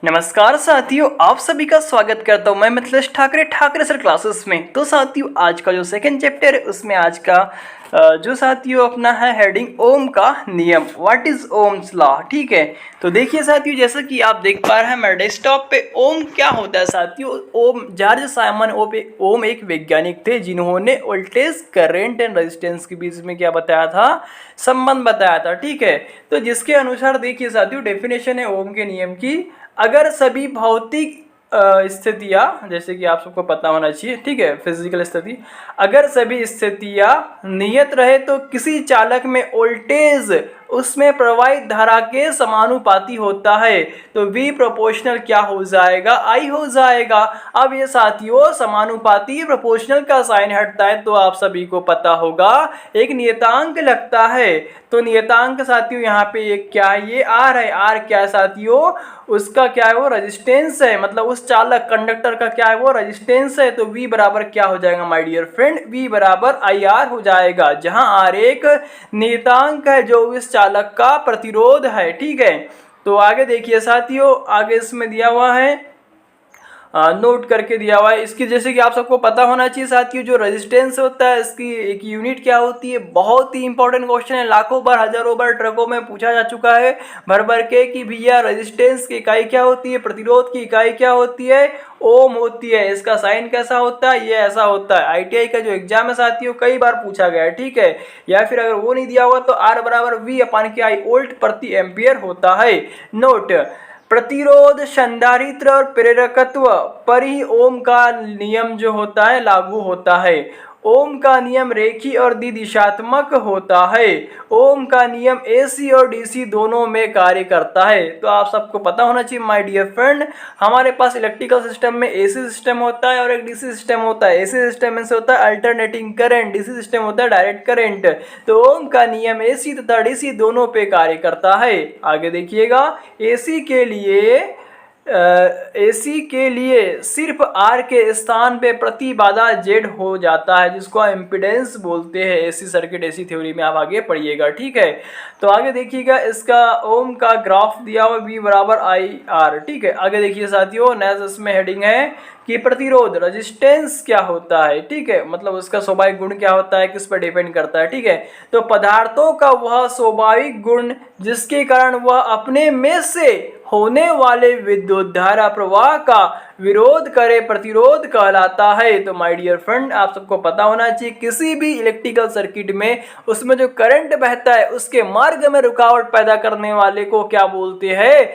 नमस्कार साथियों, आप सभी का स्वागत करता हूं मैं मिथिलेश ठाकरे ठाकरे सर क्लासेस में। तो साथियों, आज का जो सेकंड चैप्टर है उसमें आज का जो साथियों अपना है हेडिंग ओम का नियम, व्हाट इज ओम्स लॉ। ठीक है, तो देखिए साथियों, जैसा कि आप देख पा रहे हैं मेरे डेस्कटॉप पे, ओम क्या होता है साथियों। ओम जॉर्ज साइमन ओम एक वैज्ञानिक थे जिन्होंने वोल्टेज करंट एंड रेजिस्टेंस के बीच में क्या बताया था, संबंध बताया था। ठीक है, तो जिसके अनुसार देखिए साथियों, डेफिनेशन है ओम के नियम की, अगर सभी भौतिक स्थितियाँ, जैसे कि आप सबको पता होना चाहिए, ठीक है, फिजिकल स्थिति, अगर सभी स्थितियाँ नियत रहे तो किसी चालक में वोल्टेज उसमें प्रवाहित धारा के समानुपाती होता है, तो V प्रोपोर्शनल क्या हो जाएगा, I हो जाएगा। अब ये साथियों समानुपाती प्रोपोर्शनल का साइन हटता है तो आप सभी को पता होगा एक नियतांक लगता है। तो नियतांक साथियों यहाँ पे एक क्या है, ये R है। R क्या है साथियों, उसका क्या है, वो रेजिस्टेंस है, मतलब उस चालक कंडक्टर का क्या है, वो रेजिस्टेंस है। तो V बराबर क्या हो जाएगा माय डियर फ्रेंड, V बराबर IR हो जाएगा, जहां R एक नियतांक है जो इस चालक का प्रतिरोध है। ठीक है, तो आगे देखिए साथियों, आगे इसमें दिया हुआ है, नोट करके दिया हुआ है इसकी, जैसे कि आप सबको पता होना चाहिए साथियों, जो रेजिस्टेंस होता है इसकी एक यूनिट क्या होती है। बहुत ही इंपॉर्टेंट क्वेश्चन है, लाखों बार हजारों बार ट्रकों में पूछा जा चुका है भर भर के कि भैया रेजिस्टेंस की इकाई क्या होती है, प्रतिरोध की इकाई क्या होती है, ओम होती है। इसका साइन कैसा होता है, ये ऐसा होता है। आईटीआई का जो एग्जाम है साथियों, कई बार पूछा गया है। ठीक है, या फिर अगर वो नहीं दिया हुआ तो R बराबर V अपान के आई वोल्ट प्रति एम्पियर होता है। नोट, प्रतिरोध, संधारित्र और प्रेरकत्व पर ही ओम का नियम जो होता है लागू होता है। ओम का नियम रेखीय और द्विदिशात्मक होता है। ओम का नियम एसी और डीसी दोनों में कार्य करता है। तो आप सबको पता होना चाहिए माय डियर फ्रेंड, हमारे पास इलेक्ट्रिकल सिस्टम में एसी सिस्टम होता है और एक डीसी सिस्टम होता है। एसी सिस्टम में से होता है अल्टरनेटिंग करंट, डीसी सिस्टम होता है डायरेक्ट करंट। तो ओम का नियम एसी तथा डीसी दोनों पे कार्य करता है। आगे देखिएगा, एसी के लिए सिर्फ आर के स्थान पे प्रतिबाधा जेड हो जाता है, जिसको इम्पीडेंस बोलते हैं। एसी सर्किट, एसी थ्योरी में आप आगे पढ़िएगा। ठीक है, तो आगे देखिएगा, इसका ओम का ग्राफ दिया हुआ V बराबर IR। ठीक है, आगे देखिए साथियों, नेक्स्ट इसमें हेडिंग है कि प्रतिरोध, रेजिस्टेंस क्या होता है। ठीक है, मतलब उसका स्वाभाविक गुण क्या होता है, किस पर डिपेंड करता है। ठीक है, तो पदार्थों का वह स्वाभाविक गुण जिसके कारण वह अपने में से होने वाले विद्युत धारा प्रवाह का विरोध करे, प्रतिरोध कहलाता है। तो माय डियर फ्रेंड, आप सबको पता होना चाहिए किसी भी इलेक्ट्रिकल सर्किट में उसमें जो करंट बहता है उसके मार्ग में रुकावट पैदा करने वाले को क्या बोलते हैं,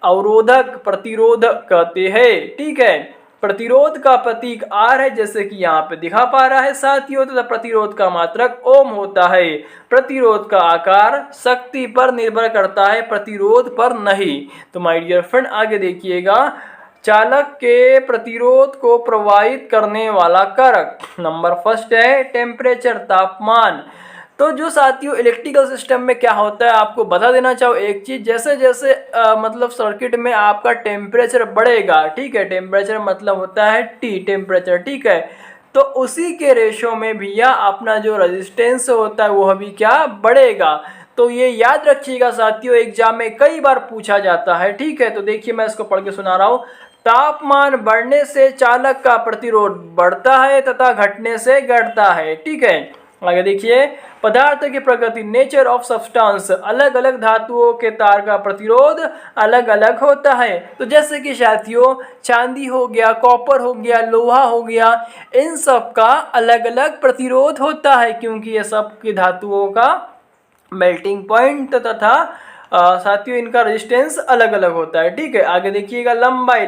अवरोधक, प्रतिरोधक कहते हैं। ठीक है, प्रतिरोध का प्रतीक R है, जैसे कि यहाँ पे दिखा पा रहा है साथियों, तथा प्रतिरोध का मात्रक ओम होता है। प्रतिरोध का आकार शक्ति पर निर्भर करता है, प्रतिरोध पर नहीं। तो माय डियर फ्रेंड, आगे देखिएगा, चालक के प्रतिरोध को प्रभावित करने वाला कारक, नंबर फर्स्ट है टेम्परेचर, तापमान। तो जो साथियों इलेक्ट्रिकल सिस्टम में क्या होता है, आपको बता देना चाहो एक चीज, जैसे जैसे मतलब सर्किट में आपका टेम्परेचर बढ़ेगा, ठीक है, टेम्परेचर मतलब होता है T टेम्परेचर, ठीक है, तो उसी के रेशो में भैया अपना जो रेजिस्टेंस होता है वो भी क्या बढ़ेगा। तो ये याद रखिएगा साथियों, एग्जाम में कई बार पूछा जाता है। ठीक है, तो देखिए मैं इसको पढ़ के सुना रहा हूँ। तापमान बढ़ने से चालक का प्रतिरोध बढ़ता है तथा घटने से घटता है। ठीक है, आगे देखिए, पदार्थ की प्रकृति, नेचर ऑफ सब्सटेंस, अलग अलग धातुओं के तार का प्रतिरोध अलग अलग होता है। तो जैसे कि साथियों चांदी हो गया, कॉपर हो गया, लोहा हो गया, इन सब का अलग अलग प्रतिरोध होता है, क्योंकि ये सब की धातुओं का मेल्टिंग पॉइंट तथा साथियों इनका रेजिस्टेंस अलग अलग होता है। ठीक है, आगे देखिएगा, लंबाई,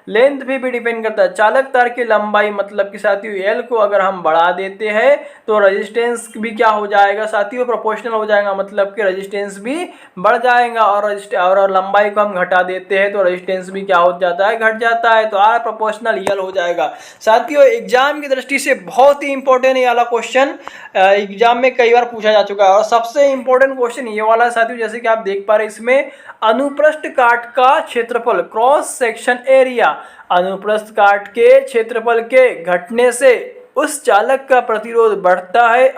लेंथ भी डिपेंड करता है। चालक तार की लंबाई मतलब कि साथियों L को अगर हम बढ़ा देते हैं तो रेजिस्टेंस भी क्या हो जाएगा साथियों, प्रोपोर्शनल हो जाएगा, मतलब कि रेजिस्टेंस भी बढ़ जाएगा। और लंबाई को हम घटा देते हैं तो रेजिस्टेंस भी क्या हो जाता है, घट जाता है। तो R प्रोपोर्शनल L हो जाएगा। साथियों एग्जाम की दृष्टि से बहुत ही इंपॉर्टेंट ये वाला क्वेश्चन एग्जाम में कई बार पूछा जा चुका है, और सबसे इंपॉर्टेंट क्वेश्चन ये वाला है साथियों, जैसे कि आप देख पा रहे हैं इसमें अनुप्रस्थ काट का क्षेत्रफल, क्रॉस सेक्शन एरिया, अनुप्रस्थ काट के क्षेत्रफल के घटने से उस चालक का प्रतिरोध बढ़ता है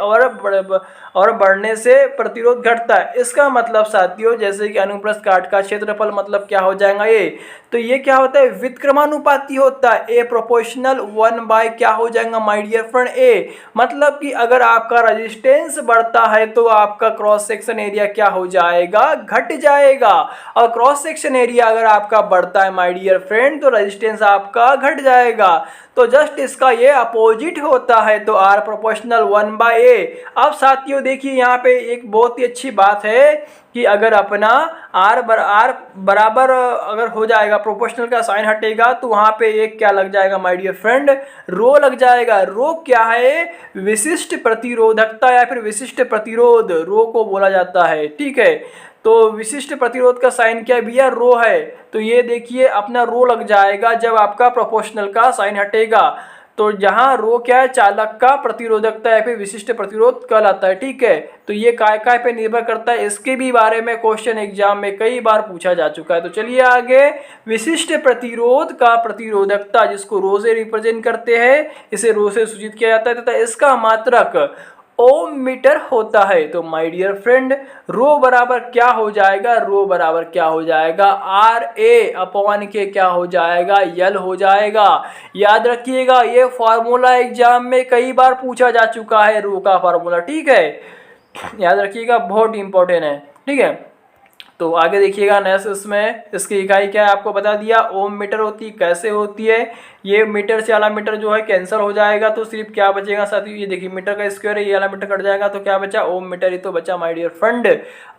और बढ़ने से प्रतिरोध घटता है। इसका मतलब साथियों, जैसे कि अनुप्रस्थ काट का क्षेत्रफल मतलब क्या हो जाएगा ये, तो ये क्या होता है, व्युत्क्रमानुपाती होता है। ए प्रोपोर्शनल 1 बाय क्या हो जाएगा माय डियर फ्रेंड, ए। मतलब कि अगर आपका रेजिस्टेंस बढ़ता है तो आपका क्रॉस सेक्शन एरिया क्या हो जाएगा, घट जाएगा। और क्रॉस सेक्शन एरिया अगर आपका बढ़ता है माय डियर फ्रेंड तो रेजिस्टेंस आपका घट जाएगा। तो जस्ट इसका ये अपोजिट होता है, तो आर प्रोपोर्शनल 1 बाय ए। अब साथियों देखिए यहाँ पे एक बहुत ही अच्छी बात है कि अगर अपना आर बराबर अगर हो जाएगा, प्रोपोर्शनल का साइन हटेगा तो वहाँ पे एक क्या लग जाएगा माय डियर फ्रेंड, रो लग जाएगा। रो क्या है, विशिष्ट प्रतिरोधकता या फिर विशिष्ट प्रतिरोध, रो को बोला जाता है, ठीक है। तो विशिष्ट प्रतिरोध का साइन क्या है भैया, रो है। तो ये देखिए अपना रो लग जाएगा जब आपका प्रोपोर्शनल का साइन हटेगा। तो जहां रो क्या है, चालक का प्रतिरोधकता या फिर विशिष्ट प्रतिरोध कहलाता है, ठीक है। तो ये काय पे निर्भर करता है, इसके भी बारे में क्वेश्चन एग्जाम में कई बार पूछा जा चुका है। तो चलिए आगे, विशिष्ट प्रतिरोध का प्रतिरोधकता जिसको रो से रिप्रेजेंट करते हैं, इसे रो से सूचित किया जाता है तथा इसका मात्रक ओम मीटर होता है। तो माय डियर फ्रेंड, रो बराबर क्या हो जाएगा, रो बराबर क्या हो जाएगा, आर ए अपॉन के क्या हो जाएगा, यल हो जाएगा। याद रखिएगा ये फॉर्मूला एग्जाम में कई बार पूछा जा चुका है, रो का फॉर्मूला, ठीक है। याद रखिएगा, बहुत इंपॉर्टेंट है, ठीक है। तो आगे देखिएगा नेक्स्ट, इसमें इसकी इकाई क्या है आपको बता दिया, ओम मीटर होती है। कैसे होती है, ये मीटर से वाला मीटर जो है कैंसिल हो जाएगा तो सिर्फ क्या बचेगा साथियों, ये देखिए मीटर का स्क्वायर है, ये वाला मीटर कट जाएगा तो क्या बचा, ओम मीटर ही तो बचा माय डियर फ्रेंड।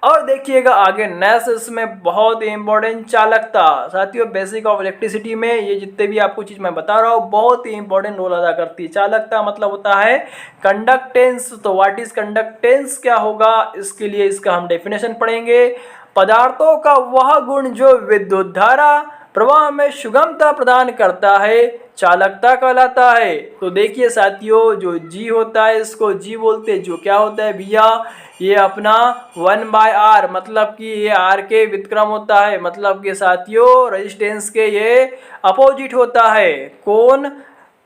और देखिएगा आगे नेक्स्ट, इसमें बहुत इंपॉर्टेंट चालकता। साथियों बेसिक ऑफ इलेक्ट्रिसिटी में ये जितने भी आपको चीज मैं बता रहा हूँ बहुत ही इंपॉर्टेंट रोल अदा करती है। चालकता मतलब होता है कंडक्टेंस। तो व्हाट इज कंडक्टेंस क्या होगा, इसके लिए इसका हम डेफिनेशन पढ़ेंगे। पदार्थों का वह गुण जो विद्युत धारा प्रवाह में सुगमता प्रदान करता है चालकता कहलाता है। तो देखिए साथियों, जो जी होता है इसको जी बोलते हैं, जो क्या होता है भैया, ये अपना 1 बाय आर, मतलब कि ये आर के व्युत्क्रम होता है, मतलब कि साथियों रेजिस्टेंस के ये अपोजिट होता है। कौन,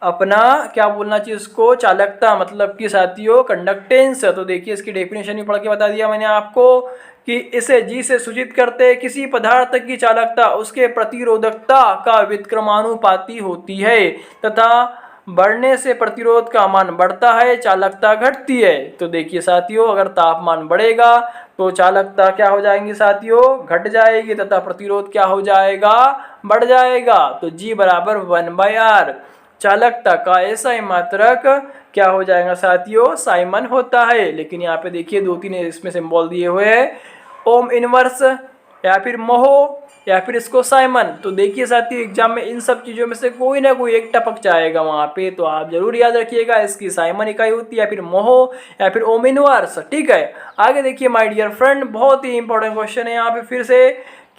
अपना क्या बोलना चाहिए इसको, चालकता, मतलब कि साथियों कंडक्टेंस। तो देखिए इसकी डेफिनेशन भी पढ़ के बता दिया मैंने आपको कि इसे जी से सूचित करते किसी पदार्थ की चालकता उसके प्रतिरोधकता का व्युत्क्रमानुपाती होती है तथा बढ़ने से प्रतिरोध का मान बढ़ता है, चालकता घटती है। तो देखिए साथियों, अगर तापमान बढ़ेगा तो चालकता क्या हो जाएंगी साथियों, घट जाएगी तथा प्रतिरोध क्या हो जाएगा, बढ़ जाएगा। तो जी बराबर 1 बाय आर। चालकता का ऐसा ही मात्रक क्या हो जाएगा साथियों, साइमन होता है। लेकिन यहाँ पे देखिए 2-3 इसमें सिंबल दिए हुए हैं, ओम इनवर्स या फिर मोहो या फिर इसको साइमन। तो देखिए साथियों एग्जाम में इन सब चीज़ों में से कोई ना कोई एक टपक जाएगा वहाँ पे, तो आप जरूर याद रखिएगा इसकी साइमन इकाई होती है या फिर मोहो या फिर ओम इनवर्स, ठीक है। आगे देखिए माय डियर फ्रेंड, बहुत ही इंपॉर्टेंट क्वेश्चन है यहाँ पे फिर से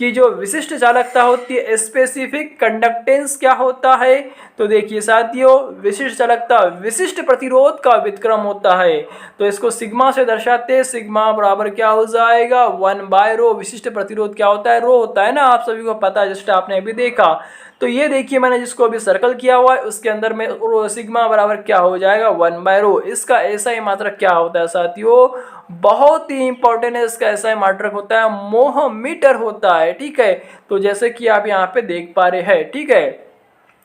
कि जो विशिष्ट चालकता होती है स्पेसिफिक कंडक्टेंस क्या होता है। तो देखिए साथियों, विशिष्ट चालकता विशिष्ट प्रतिरोध का व्युत्क्रम होता है। तो इसको सिग्मा से दर्शाते हैं, सिग्मा बराबर क्या हो जाएगा, 1 बाय रो। विशिष्ट प्रतिरोध क्या होता है, रो होता है ना, आप सभी को पता है, जस्ट आपने अभी देखा। तो ये देखिए मैंने जिसको अभी सर्कल किया हुआ है उसके अंदर में सिग्मा बराबर क्या हो जाएगा, 1 बाय रो। इसका ऐसा ही मात्रक क्या होता है साथियों, बहुत ही इंपॉर्टेंट है, इसका ऐसा ही मात्रक होता है मोह मीटर होता है, ठीक है। तो जैसे कि आप यहाँ पे देख पा रहे हैं, ठीक है,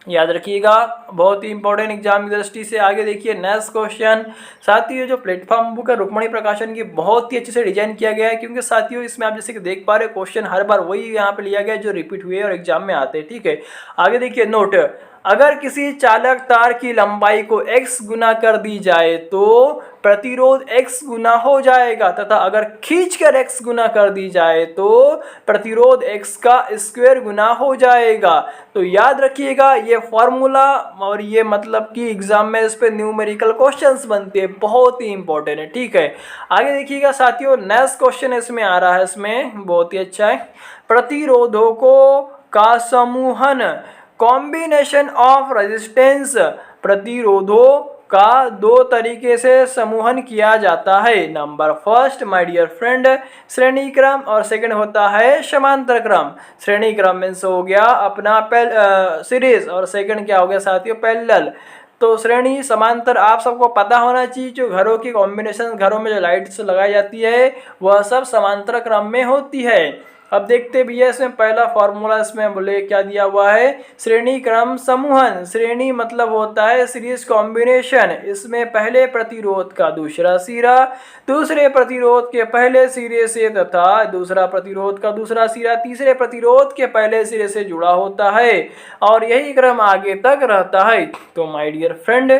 याद रखिएगा, बहुत ही इंपॉर्टेंट एग्जाम की दृष्टि से। आगे देखिए नेक्स्ट क्वेश्चन। साथियों जो प्लेटफॉर्म बुक है रुक्मणी प्रकाशन की बहुत ही अच्छे से डिजाइन किया गया है, क्योंकि साथियों इसमें आप जैसे कि देख पा रहे हो क्वेश्चन हर बार वही यहाँ पे लिया गया है जो रिपीट हुए और एग्जाम में आते हैं, ठीक है। आगे देखिए नोट, अगर किसी चालक तार की लंबाई को x गुना कर दी जाए तो प्रतिरोध x गुना हो जाएगा तथा अगर खींचकर x गुना कर दी जाए तो प्रतिरोध x का स्क्वायर गुना हो जाएगा। तो याद रखिएगा ये फॉर्मूला, और ये मतलब कि एग्जाम में इस पे न्यूमेरिकल क्वेश्चंस बनते हैं, बहुत ही इंपॉर्टेंट है, ठीक है। आगे देखिएगा साथियों नेक्स्ट क्वेश्चन इसमें आ रहा है, इसमें बहुत ही अच्छा है, प्रतिरोधों का समूहन कॉम्बिनेशन ऑफ रेजिस्टेंस। प्रतिरोधों का 2 तरीके से समूहन किया जाता है। Number first my dear friend श्रेणी क्रम और सेकंड होता है समांतर क्रम। श्रेणी क्रम मीन्स हो गया अपना सीरीज और सेकंड क्या हो गया साथियों, पैरेलल। तो श्रेणी समांतर आप सबको पता होना चाहिए, जो घरों की कॉम्बिनेशन, घरों में जो लाइट्स लगाई जाती है वह सब समांतर क्रम में होती है। अब देखते भैया इसमें पहला फॉर्मूला इसमें बोले क्या दिया हुआ है, श्रेणी क्रम समूहन। श्रेणी मतलब होता है सीरीज कॉम्बिनेशन। इसमें पहले प्रतिरोध का दूसरा सिरा दूसरे प्रतिरोध के पहले सिरे से तथा दूसरा प्रतिरोध का दूसरा सिरा तीसरे प्रतिरोध के पहले सिरे से जुड़ा होता है और यही क्रम आगे तक रहता है। तो माय डियर फ्रेंड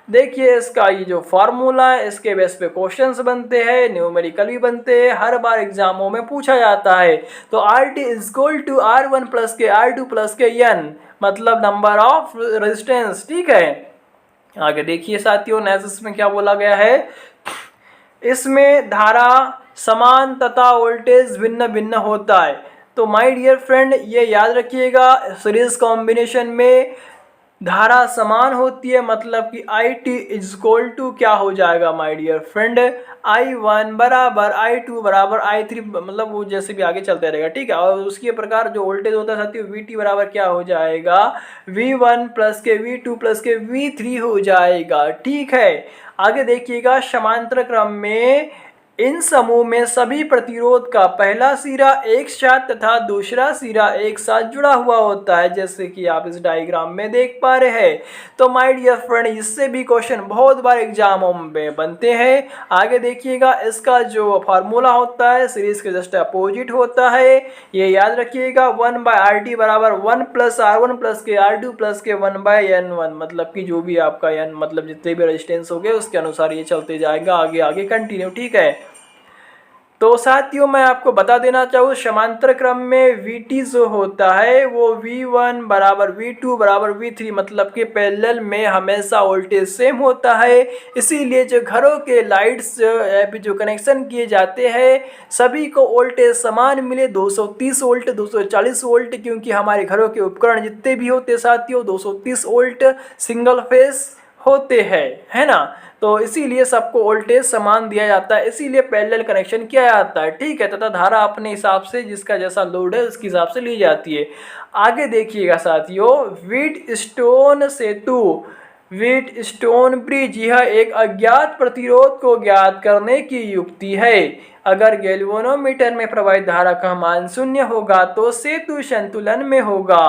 देखिए इसका ये जो फॉर्मूला है इसके बेस पे क्वेश्चंस बनते हैं, न्यूमेरिकल भी बनते हैं, हर बार एग्जामों में पूछा जाता है। तो RT equal to R1 plus के R2 प्लस के N मतलब नंबर ऑफ रेजिस्टेंस। ठीक है, आगे देखिए साथियों नेक्स्ट में क्या बोला गया है, इसमें धारा समान तथा वोल्टेज भिन्न भिन्न होता है। तो माय डियर फ्रेंड ये याद रखिएगा, सीरीज कॉम्बिनेशन में धारा समान होती है, मतलब कि IT इक्वल टू क्या हो जाएगा माय डियर फ्रेंड, I1 बराबर I2 बराबर I3, मतलब वो जैसे भी आगे चलते रहेगा। ठीक है, और उसके प्रकार जो वोल्टेज होता है साथियों VT बराबर क्या हो जाएगा, V1 प्लस के V2 प्लस के V3 हो जाएगा। ठीक है, आगे देखिएगा समांतर क्रम में इन समूह में सभी प्रतिरोध का पहला सिरा एक साथ तथा दूसरा सिरा एक साथ जुड़ा हुआ होता है, जैसे कि आप इस डायग्राम में देख पा रहे हैं। तो माय डियर फ्रेंड इससे भी क्वेश्चन बहुत बार एग्जामों में बनते हैं। आगे देखिएगा इसका जो फार्मूला होता है सीरीज के जस्ट अपोजिट होता है, ये याद रखिएगा 1/RT बराबर 1 प्लस R1 प्लस के R2 प्लस के 1/N1, मतलब कि जो भी आपका N मतलब जितने भी रेजिस्टेंस हो गए उसके अनुसार ये चलते जाएगा आगे आगे कंटिन्यू। ठीक है, तो साथियों मैं आपको बता देना चाहूँ समांतर क्रम में VT जो होता है वो V1 बराबर V2 बराबर V3 मतलब कि पैरेलल में हमेशा वोल्टेज सेम होता है। इसीलिए जो घरों के लाइट्स जो कनेक्शन किए जाते हैं सभी को वोल्टेज समान मिले 230 वोल्ट 240 वोल्ट, क्योंकि हमारे घरों के उपकरण जितने भी होते साथियों 230 वोल्ट सिंगल फेस होते हैं, है ना। तो इसीलिए सबको वोल्टेज समान दिया जाता है, इसीलिए पैरेलल कनेक्शन किया जाता है। ठीक है, तथा धारा अपने हिसाब से जिसका जैसा लोड है उसके हिसाब से ली जाती है। आगे देखिएगा साथियों, व्हीटस्टोन सेतु व्हीटस्टोन ब्रिज यह एक अज्ञात प्रतिरोध को ज्ञात करने की युक्ति है। अगर गैल्वेनोमीटर में प्रवाहित धारा का मान 0 होगा तो सेतु संतुलन में होगा।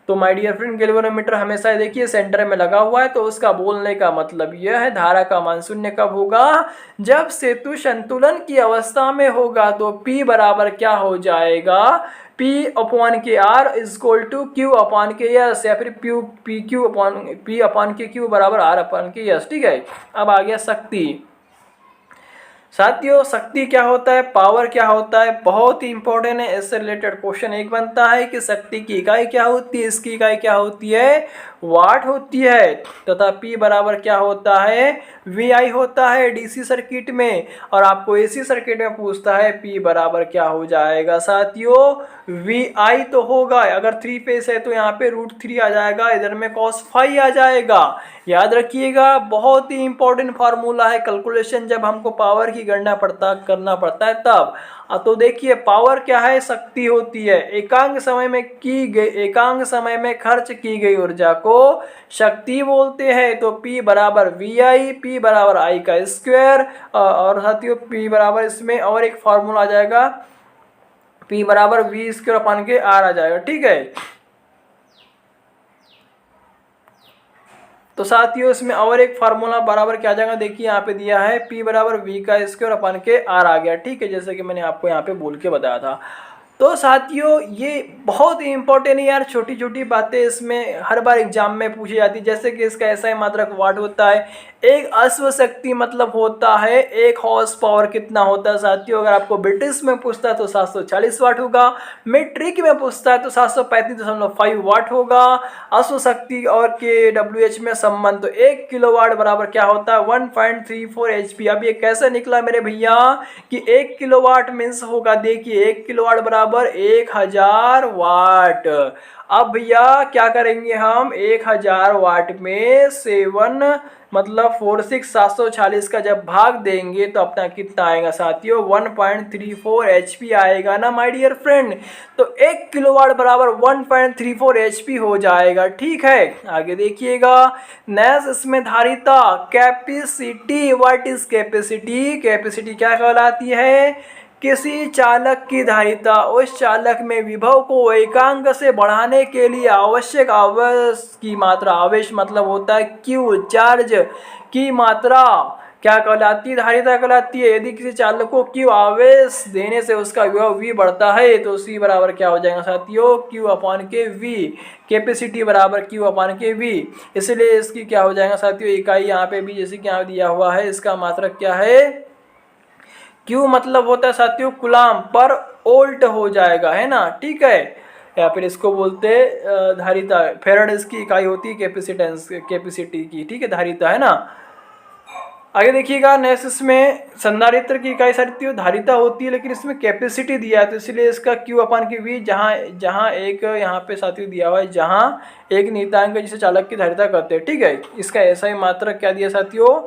तो माय डियर फ्रेंड गैल्वेनोमीटर हमेशा देखिए सेंटर में लगा हुआ है, तो उसका बोलने का मतलब यह है धारा का मान 0 कब होगा, जब सेतु संतुलन की अवस्था में होगा। तो P बराबर क्या हो जाएगा, P अपॉन के R equal to Q upon के S, या फिर P अपॉन के Q बराबर R अपॉन के S। ठीक है, अब आ गया शक्ति। साथियों शक्ति क्या होता है, पावर क्या होता है, बहुत ही इंपॉर्टेंट है। इससे रिलेटेड क्वेश्चन एक बनता है कि शक्ति की इकाई क्या होती है, इसकी इकाई क्या होती है, वाट होती है। तथा P बराबर क्या होता है, VI होता है DC सर्किट में, और आपको AC सर्किट में पूछता है P बराबर क्या हो जाएगा साथियों, VI तो होगा, अगर 3 फेस है तो यहाँ पे √3 आ जाएगा, इधर में cos phi आ जाएगा। याद रखिएगा बहुत ही इंपॉर्टेंट फार्मूला है, कैलकुलेशन जब हमको पावर की गणना करना पड़ता है तब। तो देखिए पावर क्या है, शक्ति होती है, एकांक समय में खर्च की गई ऊर्जा को शक्ति बोलते हैं। तो P बराबर VI, P बराबर I का स्क्वायर, और साथियों P बराबर इसमें और एक फार्मूला आ जाएगा, P बराबर V स्क्वायर अपॉन के R आ जाएगा। ठीक है, तो साथियों इसमें और एक फार्मूला बराबर क्या आ जाएगा, देखिए यहाँ पे दिया है P बराबर V का स्क्वायर अपॉन के R आ गया। ठीक है, जैसे कि मैंने आपको यहाँ पे बोल के बताया था। तो साथियों ये बहुत ही इंपॉर्टेंट है यार, छोटी छोटी बातें इसमें हर बार एग्जाम में पूछी जाती है। जैसे कि इसका SI मात्रक वाट होता है, एक अश्व शक्ति मतलब होता है 1 हॉर्स पावर कितना होता है साथियों। अगर आपको ब्रिटिश में पूछता है तो 740 वाट होगा, मेट्रिक में पूछता है तो 735.5 वाट होगा। अश्व शक्ति और kWh में संबंध, तो 1 किलोवाट बराबर क्या होता है 1.34 HP। अब ये कैसे निकला मेरे भैया कि 1 किलोवाट मीन्स होगा, देखिए 1 किलोवाट बराबर बराबर 1000 वाट। अब भैया क्या करेंगे हम, 1000 वाट में 7 मतलब 740 का जब भाग देंगे तो अपना कितना आएगा साथियों, 1.34 HP आएगा ना माय डियर फ्रेंड। तो 1 किलोवाट बराबर 1.34 HP हो जाएगा। ठीक है, आगे देखिएगा नेक्स्ट इसमें धारिता capacity. What is capacity, capacity क्या कहलाती है, किसी चालक की धारिता उस चालक में विभव को एकांक से बढ़ाने के लिए आवश्यक आवेश की मात्रा। आवेश मतलब होता है क्यू, चार्ज की मात्रा क्या कहलाती है, धारिता कहलाती है। यदि किसी चालक को क्यू आवेश देने से उसका विभव वी बढ़ता है तो सी बराबर क्या हो जाएगा साथियों, क्यू अपॉन के वी। कैपेसिटी बराबर क्यू अपॉन के वी, इसलिए इसकी क्या हो जाएगा साथियों, इकाई यहाँ पे भी जैसे कि यहाँ दिया हुआ है, इसका मात्रक क्या है, क्यू मतलब होता है साथियों कुलाम पर ओल्ट हो जाएगा, है ना। ठीक है, या फिर इसको बोलते हैं धारिता। फेराड इसकी इकाई होती है कैपेसिटेंस, कैपेसिटी की। ठीक है, धारिता है ना। आगे देखिएगा नेक्स्ट इसमें संधारित्र की इकाई साथियों धारिता होती है, लेकिन इसमें कैपेसिटी दिया है तो इसलिए इसका क्यू अपान की वी, जहाँ एक यहाँ पे साथियों दिया हुआ है, जहाँ एक नियतांक जिसे चालक की धारिता कहते हैं। ठीक है, इसका ऐसा ही मात्रक क्या दिया साथियों,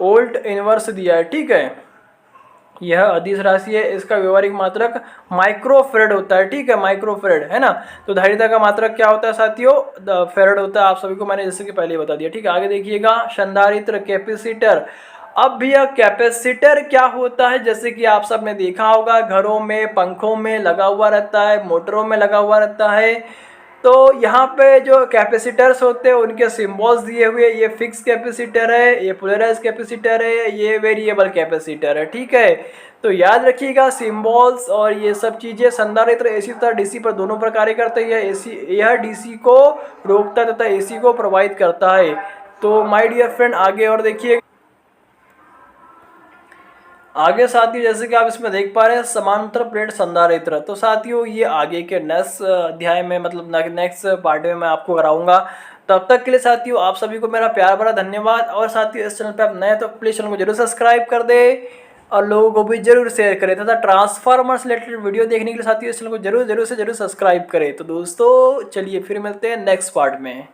ओल्ट इनवर्स दिया है। ठीक है, यह अदिश राशि है, इसका व्यवहारिक मात्रक माइक्रोफेरेड होता है। ठीक है, माइक्रोफेरेड है ना। तो धारिता का मात्रक क्या होता है साथियों, फेरेड होता है। आप सभी को मैंने जैसे कि पहले ही बता दिया। ठीक है, आगे देखिएगा संधारित्र कैपेसिटर। अब भैया कैपेसिटर क्या होता है, जैसे कि आप सब ने देखा होगा घरों में, पंखों में लगा हुआ रहता है, मोटरों में लगा हुआ रहता है। तो यहाँ पे जो कैपेसिटर्स होते हैं उनके सिंबल्स दिए हुए, ये फिक्स कैपेसिटर है, ये पोलराइज कैपेसिटर है, ये वेरिएबल कैपेसिटर है। ठीक है, तो याद रखिएगा सिंबल्स और ये सब चीज़ें। संधारित्र एसी तथा डीसी पर दोनों पर कार्य करते हैं। यह डीसी को रोकता तथा एसी को प्रभावित करता है। तो माय डियर फ्रेंड आगे और देखिए, आगे साथियों जैसे कि आप इसमें देख पा रहे हैं समांतर प्लेट संधारित्र। तो साथियों ये आगे के नेक्स्ट अध्याय में मतलब नेक्स्ट पार्ट में मैं आपको कराऊंगा। तब तक के लिए साथियों आप सभी को मेरा प्यार भरा धन्यवाद। और साथियों इस चैनल पे आप नए तो प्लीज चैनल को जरूर सब्सक्राइब कर दे और लोगों को भी जरूर शेयर करें तथा ट्रांसफार्मर से रिलेटेड वीडियो देखने के लिए साथियों इस चैनल को जरूर से जरूर सब्सक्राइब करें। तो दोस्तों चलिए फिर मिलते हैं नेक्स्ट पार्ट में।